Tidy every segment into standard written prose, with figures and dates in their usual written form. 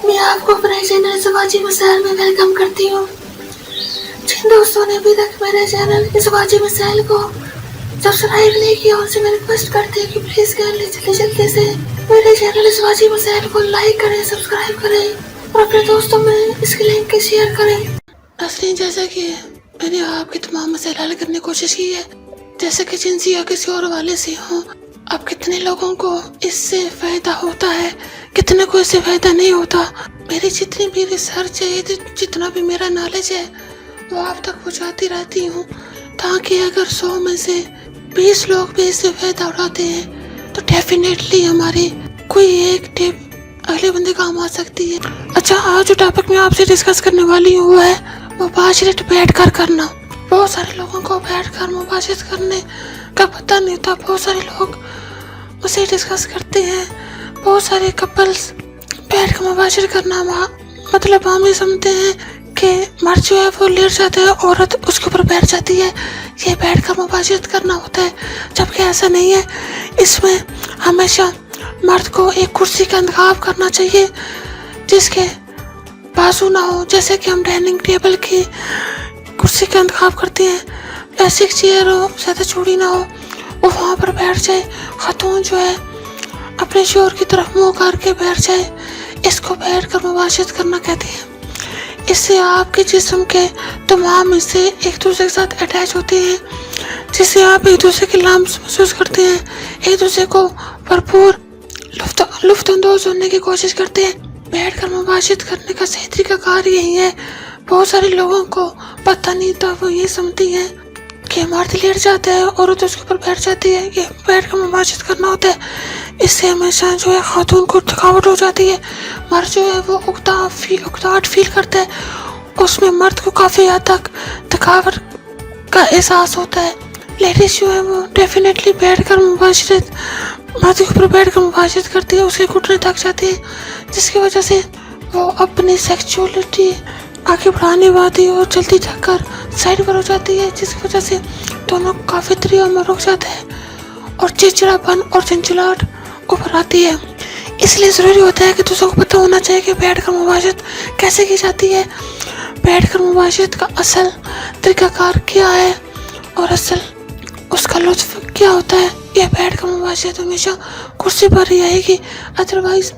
میں آپ کو اپنے چینل ازواجی مسائل میں ویلکم کرتی ہوں۔ جن دوستوں نے ابھی تک میرے چینل ازواجی مسائل کو سبسکرائب نہیں کیا ان سے میں ریکویسٹ کرتی ہوں کہ پلیز جلدی سے میرے چینل ازواجی مسائل کو لائک کریں، سبسکرائب کریں اور اپنے دوستوں میں اس کی لنک شیئر کریں۔ ناظرین، جیسا کہ میں نے آپ کے تمام مسائل حل کرنے کی کوشش کی ہے، جیسے کہ جنسی یا کسی اور والے سے ہوں، اب کتنے لوگوں کو اس سے فائدہ ہوتا ہے، کتنے کو اس سے فائدہ نہیں ہوتا، میری جتنی بھی ریسرچ ہے، جتنا بھی میرا نالج ہے وہ آپ تک پہنچاتی رہتی ہوں، تاکہ اگر 100 میں سے 20 لوگ بھی اس سے فائدہ اٹھاتے ہیں تو ڈیفینیٹلی ہماری کوئی ایک ٹپ اگلے بندے کام آ سکتی ہے۔ اچھا، آج جو ٹاپک میں آپ سے ڈسکس کرنے والی ہوں وہ ہے مباشرت بیٹھ کر کرنا۔ بہت سارے لوگوں کو بیٹھ کر مباشرت کرنے کا پتہ نہیں ہوتا، بہت سارے لوگ اسے ڈسکس کرتے ہیں، بہت سارے کپلز بیٹھ کر مباشرت کرنا مطلب ہم یہ سمجھتے ہیں کہ مرد جو ہے وہ لیٹ جاتا ہے، عورت اس کے اوپر بیٹھ جاتی ہے، یہ بیٹھ کر مباشرت کرنا ہوتا ہے، جبکہ ایسا نہیں ہے۔ اس میں ہمیشہ مرد کو ایک کرسی کا انتخاب کرنا چاہیے جس کے بازو نہ ہو، جیسے کہ ہم ڈائننگ ٹیبل کی کرسی کا انتخاب کرتے ہیں، بیسک چیئر ہو، زیادہ چوڑی نہ ہو، وہ وہاں پر بیٹھ جائے۔ خاتون جو ہے اپنے شوہر کی طرف منہ کر کے بیٹھ جائے، اس کو بیٹھ کر مباشرت کرنا کہتے ہیں۔ اس سے آپ کے جسم کے تمام حصے ایک دوسرے کے ساتھ اٹیچ ہوتے ہیں، جس سے آپ ایک دوسرے کے لمس محسوس کرتے ہیں، ایک دوسرے کو بھرپور لطف اندوز ہونے کی کوشش کرتے ہیں۔ بیٹھ کر مباشرت کرنے کا صحیح طریقہ کار یہی ہے۔ بہت سارے لوگوں کو پتہ نہیں تھا، وہ یہ سمجھتی ہیں کہ مرد لیٹ جاتا ہے، عورت اس کے اوپر بیٹھ جاتی ہے، یہ بیٹھ کر مباشرت کرنا ہوتا ہے۔ اس سے ہمیشہ جو ہے خاتون کو تھکاوٹ ہو جاتی ہے، مرد جو ہے وہ اکتاہٹ فیل کرتا ہے، اس میں مرد کو کافی حد تک تھکاوٹ کا احساس ہوتا ہے۔ لیڈیز جو ہے وہ ڈیفینیٹلی بیٹھ کر مباشرت مرد کے اوپر بیٹھ کر مباشرت کرتی ہے، اس کے گھٹنے تھک جاتے ہیں، جس کی وجہ سے وہ اپنی سیکچولیٹی آگے بڑھانے والی اور جلدی تھک کر سائڈ پر ہو جاتی ہے، جس کی وجہ سے دونوں کافی دریوں میں رک جاتا ہے اور چڑچڑاپن اور جھنجھلاہٹ اوپر آتی ہے۔ اس لیے ضروری ہوتا ہے کہ دوسروں کو پتہ ہونا چاہیے کہ بیٹھ کر مباشرت کیسے کی جاتی ہے، بیٹھ کر مباشرت کا اصل طریقہ کار کیا ہے اور اصل اس کا لطف کیا ہوتا ہے۔ یہ بیٹھ کر مباشرت ہمیشہ کرسی پر ہی آئے گی، ادروائز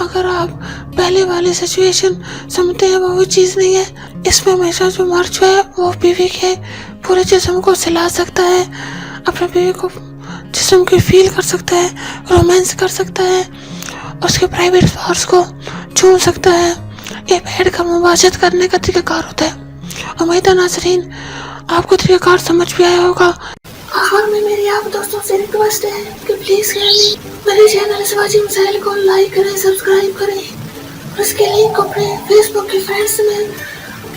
اگر آپ پہلے والی سچویشن سمجھتے ہیں وہ چیز نہیں ہے۔ اس میں ہمیشہ جو مرد جو ہے وہ بیوی کے پورے جسم کو سلا سکتا ہے، اپنے بیوی کو جسم کی فیل کر سکتا ہے، رومانس کر سکتا ہے، اس کے پرائیویٹ پارٹس کو چھو سکتا ہے۔ یہ بیٹھ کر مباشرت کرنے کا طریقہ کار ہوتا ہے۔ امید ہے ناظرین آپ کو طریقہ کار سمجھ بھی آیا ہوگا۔ آخر میں میری آپ دوستوں سے ریکویسٹ ہے کہ پلیز میرے چینل ازواجی مسائل کو لائک کریں، سبسکرائب کریں اور اس کے لنک کو اپنے فیس بک کے فرینڈس میں،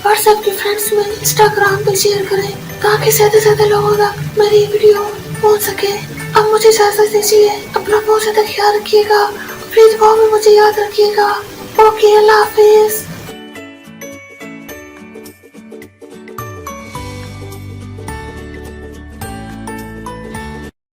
واٹس ایپ کے فرینڈس میں، انسٹاگرام پہ شیئر کریں تاکہ زیادہ سے زیادہ لوگوں تک میری ویڈیو پہنچ سکے۔ اب مجھے اجازت دیجیے، اپنا بہت زیادہ خیال رکھیے گا، پلیز دعاؤں میں مجھے یاد رکھیے گا۔ اوکے، اللہ حافظ۔